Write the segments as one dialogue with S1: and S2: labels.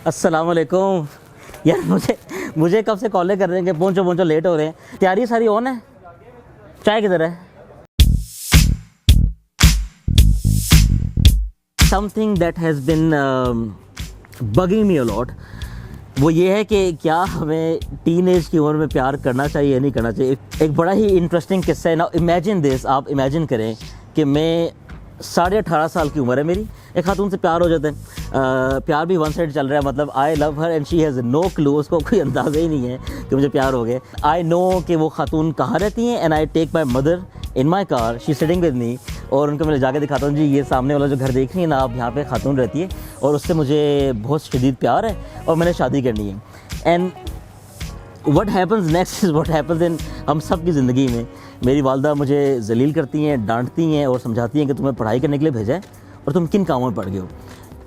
S1: अस्सलाम वालेकुम। यार मुझे कब से कॉलें कर रहे हैं कि पहुँचो लेट हो रहे हैं। तैयारी सारी ऑन है, चाय किधर है? Something that has been bugging me a lot, वो ये है कि क्या हमें टीनेज की उम्र में प्यार करना चाहिए या नहीं करना चाहिए। एक बड़ा ही इंटरेस्टिंग किस्सा है ना। इमेजिन दिस, आप इमेजिन करें कि मैं 18.5 साल की उम्र है मेरी, एक खातून से प्यार हो जाता है। प्यार भी वन साइड चल रहा है, मतलब I love her and she has no clue, उसको कोई अंदाज़ा ही नहीं है कि मुझे प्यार हो गया। आई नो कि वो खातून कहाँ रहती हैं and I take my mother in my car, she sitting with me, और उनको मैं जाके दिखाता हूँ, जी ये सामने वाला जो घर देख रही है ना आप, यहाँ पे खातून रहती है और उससे मुझे बहुत शदीद प्यार है और मैंने शादी करनी है। And what happens next is what happens in हम सब की ज़िंदगी में। मेरी वालदा मुझे जलील करती हैं, डांटती हैं और समझाती हैं कि तुम्हें पढ़ाई करने के लिए भेजा है और तुम किन कामों में पड़ गए हो।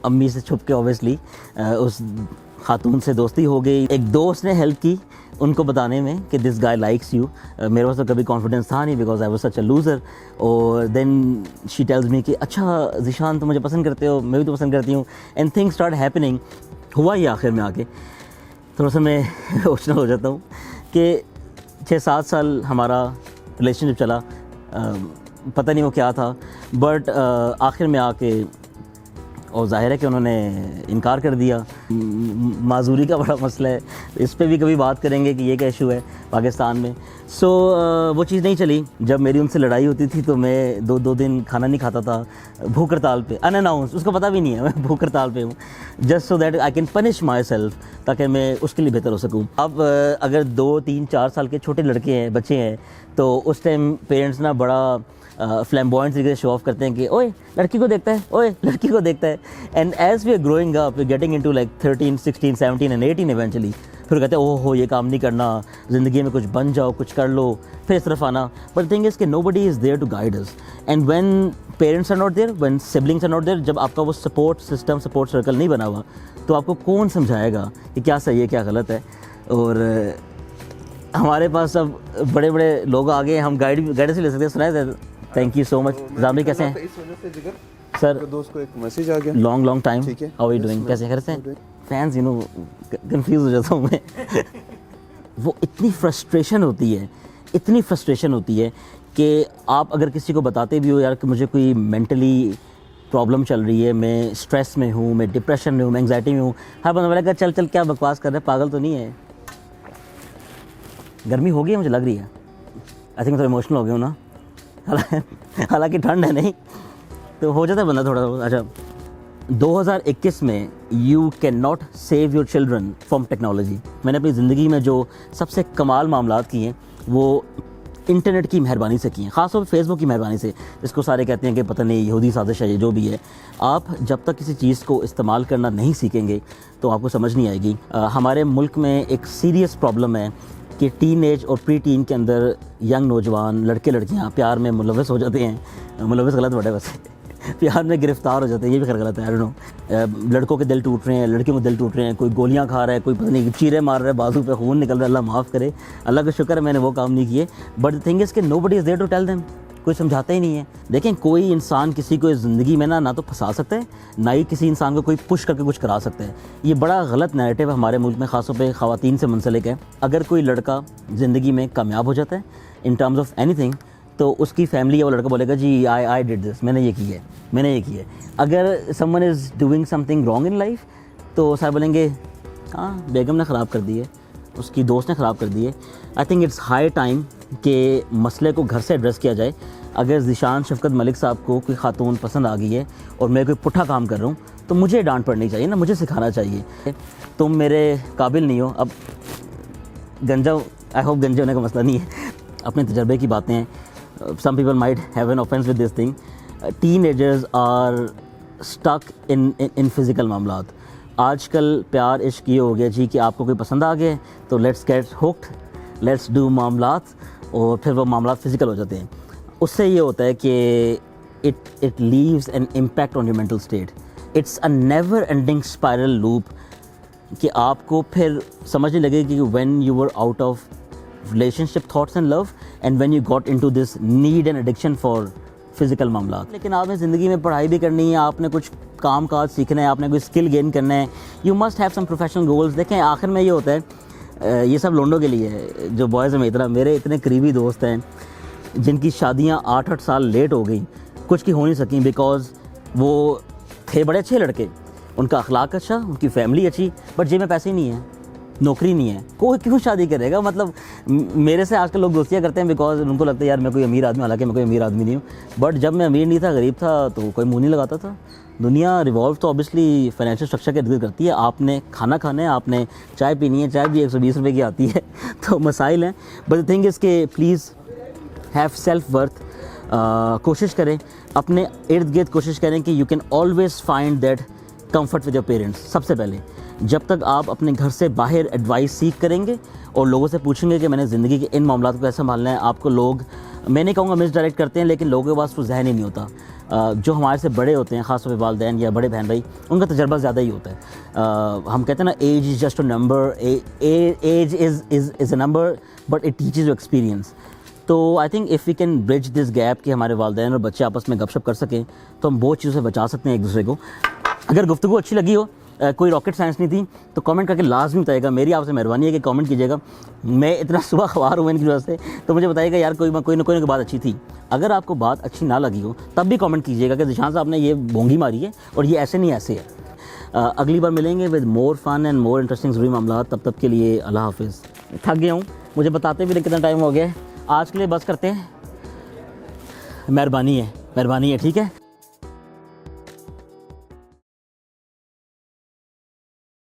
S1: अम्मी से छुप के ऑब्वियसली उस खातून से दोस्ती हो गई। एक दोस्त ने हेल्प की उनको बताने में कि दिस गाय लाइक्स यू। मेरे पास तो कभी कॉन्फिडेंस था नहीं because I was such a loser. और देन शी टेल्स मी कि अच्छा ज़ीशान तुम मुझे पसंद करते हो, मैं भी तो पसंद करती हूँ। And things start happening. हुआ ये आखिर में आके थोड़ा सा मैं इमोशनल हो जाता हूँ कि 6-7 साल हमारा रिलेशनशिप चला। पता नहीं वो क्या था, बट आखिर में आके और ज़ाहिर है कि उन्होंने इनकार कर दिया। माजूरी का बड़ा मसला है, इस पे भी कभी बात करेंगे कि ये क्या इशू है पाकिस्तान में। सो वो चीज़ नहीं चली। जब मेरी उनसे लड़ाई होती थी तो मैं दो दिन खाना नहीं खाता था, भूख हड़ताल पे, अनअनाउंस, उसको पता भी नहीं है मैं भूख हड़ताल पे हूँ, just so that I can punish my self, ताकि मैं उसके लिए बेहतर हो सकूँ। अब अगर 2-3-4 साल के छोटे लड़के हैं, बच्चे हैं, तो उस टाइम पेरेंट्स ना बड़ा फ्लैम्बॉयंट तरीके से शो ऑफ करते हैं कि ओए लड़की को देखता है, ओए लड़की को देखता है। And as we are growing up, we getting into like 13, 16, 17 and 18 eventually, फिर कहते हैं ओहो ये काम नहीं करना, ज़िंदगी में कुछ बन जाओ, कुछ कर लो, फिर इस तरफ आना। बट थिंग इज़ कि nobody is there to guide us. And when parents are not there, when siblings are not there, जब आपका वो सपोर्ट सिस्टम, सपोर्ट सर्कल नहीं बना हुआ, तो आपको कौन समझाएगा कि क्या सही है क्या गलत है। और हमारे पास अब बड़े बड़े लोग आ गए, हम गाइडेंस ले सकते हैं। सुनाए thank you so much. Jami कैसे हैं सर?
S2: दोस्त को एक मैसेज आ गया,
S1: लॉन्ग टाइम,
S2: ठीक है,
S1: हाउ आर यू डूइंग, कैसे हैं फैंस? यू नो कंफ्यूज हो जाता हूँ मैं वो इतनी फ्रस्ट्रेशन होती है कि आप अगर किसी को बताते भी हो यार कि मुझे कोई मेंटली प्रॉब्लम चल रही है, मैं स्ट्रेस में हूँ, मैं डिप्रेशन में हूँ, मैं एंग्जाइटी में हूँ, हर बंदा बोलेगा चल क्या बकवास कर रहा है, पागल तो नहीं है। गर्मी हो गई है मुझे लग रही है, आई थिंक थोड़ा इमोशनल हो गया हूँ ना, हालांकि ठंड है नहीं तो हो जाता है बंदा थोड़ा। अच्छा, 2021 में you can not save your children from technology. मैंने अपनी ज़िंदगी में जो सबसे कमाल मामलात किए हैं वो इंटरनेट की मेहरबानी से किए हैं, ख़ासतौर पर फेसबुक की मेहरबानी से। इसको सारे कहते हैं कि पता नहीं यहूदी साजिश है, जो भी है। आप जब तक किसी चीज़ को इस्तेमाल करना नहीं सीखेंगे तो आपको समझ नहीं आएगी। हमारे मुल्क में एक सीरियस प्रॉब्लम है कि टीन एज और प्री टीन के अंदर यंग नौजवान लड़के लड़कियां प्यार में मुलव्वस हो जाते हैं। मुलव्वस गलत वर्ड है वैसे, प्यार में गिरफ्तार हो जाते हैं, ये भी खैर गलत है, आई डोंट नो। लड़कों के दिल टूट रहे हैं, लड़कियों के दिल टूट रहे हैं, कोई गोलियां खा रहा है, कोई पता नहीं चीरे मार रहा है, बाजू पे खून निकल रहा है। अल्लाह माफ़ करे, अल्लाह का शुक्र है मैंने वो काम नहीं किए। बट द थिंग इज़ कि nobody is there to tell them, कोई समझाता ही नहीं है। देखें, कोई इंसान किसी को ज़िंदगी में ना तो फंसा सकता है, ना ही किसी इंसान को कोई पुश करके कुछ करा सकता है। ये बड़ा गलत नैरेटिव हमारे मुल्क में ख़ासतौर पे ख़वातीन से मुंसलिक है। अगर कोई लड़का ज़िंदगी में कामयाब हो जाता है इन टर्म्स ऑफ एनीथिंग, तो उसकी फैमिली या वो लड़का बोलेगा जी आई डिड दिस, मैंने ये की है। अगर someone is doing something wrong in life तो सारे बोलेंगे हाँ बेगम ने ख़राब कर दी है, उसकी दोस्त ने ख़राब कर दी है। I think it's high time कि मसले को घर से एड्रेस किया जाए। अगर ज़ीशान शफ़क़त मलिक साहब को कोई खातून पसंद आ गई है और मैं कोई पुट्ठा काम कर रहा हूँ तो मुझे डांट पड़नी चाहिए ना, मुझे सिखाना चाहिए। तुम मेरे काबिल नहीं हो। अब गंजा, आई होप गंजे होने का मसला नहीं है, अपने तजर्बे की बातें हैं। Some people might have an offence with this thing. Teenagers are stuck in physical मामलात। आजकल प्यार इश्क ये हो गया जी कि आपको कोई पसंद आ गया तो let's get hooked, let's do मामलात, और फिर वो मामलात फ़िज़िकल हो जाते हैं। उससे ये होता है कि it leaves an impact on your mental state. It's a never ending spiral loop कि आपको फिर समझने लगेगी कि when you were out of relationship thoughts and love and when you got into this need and addiction for physical मामला। लेकिन आपने ज़िंदगी में पढ़ाई भी करनी है, आपने कुछ काम काज सीखना है, आपने कोई स्किल गेन करना है, you must have some professional goals. देखें आखिर में ये होता है, ये सब लोंडों के लिए है जो बॉयज़ हैं। मेरे इतने करीबी दोस्त हैं जिनकी शादियाँ 8-8 साल लेट हो गई, कुछ की हो नहीं सकी बिकॉज़ वो थे बड़े अच्छे लड़के, उनका अखलाक अच्छा, उनकी फैमिली अच्छी, बट जेब में पैसे ही नहीं है, नौकरी नहीं है। कोई क्यों शादी करेगा? मतलब मेरे से आजकल लोग दोस्तियाँ करते हैं बिकॉज़ उनको लगता है यार मैं कोई अमीर आदमी, हालांकि मैं कोई अमीर आदमी नहीं हूँ, बट जब मैं अमीर नहीं था, गरीब था, तो कोई मुँह नहीं लगाता था। दुनिया रिवॉल्व तो ऑब्वियसली फाइनेंशियल स्ट्रक्चर के इर्द-गिर्द करती है। आपने खाना खाना है, आपने चाय पीनी है, चाय भी 120 रुपये की आती है तो मसाइल हैं। बट द थिंग इज़ के प्लीज़ हैव सेल्फ वर्थ। कोशिश करें अपने इर्द गिर्द, कोशिश करें कि you can always find that comfort with your parents. सबसे पहले जब तक आप अपने घर से बाहर एडवाइस सीख करेंगे और लोगों से पूछेंगे कि मैंने ज़िंदगी के इन मामलों को कैसे संभालना है, आपको लोग, मैं नहीं कहूँगा मिस डायरेक्ट करते हैं, लेकिन लोगों के पास वो जहन ही नहीं होता। जो हमारे से बड़े होते हैं, ख़ासतौर पर वालिदैन या बड़े बहन भाई, उनका तजर्बा ज़्यादा ही होता है। हम कहते हैं ना, age is just a number, age is a number but it teaches you experience. तो I think if we can bridge this gap कि हमारे वालिदैन और बच्चे आपस में गपशप कर सकें, तो हम बहुत चीज़ों से बचा सकते हैं एक दूसरे को। अगर गुफ्तगू अच्छी लगी हो, कोई रॉकेट साइंस नहीं थी, तो कमेंट करके लाजमी बताइएगा। मेरी आपसे मेहरबानी है कि कमेंट कीजिएगा। मैं इतना सुबह ख़बार हूँ इनकी वजह से, तो मुझे बताइएगा यार कोई ना कोई बात अच्छी थी। अगर आपको बात अच्छी ना लगी हो तब भी कमेंट कीजिएगा कि ज़िशान साहब ने ये बोंगी मारी है और ये ऐसे नहीं ऐसे है। अगली बार मिलेंगे with more fun and more interesting ज़रूरी मामला। तब तक के लिए अल्लाह हाफिज़। थक गया हूँ, मुझे बताते भी कितना टाइम हो गया है। आज के लिए बस करते हैं। मेहरबानी है, ठीक है।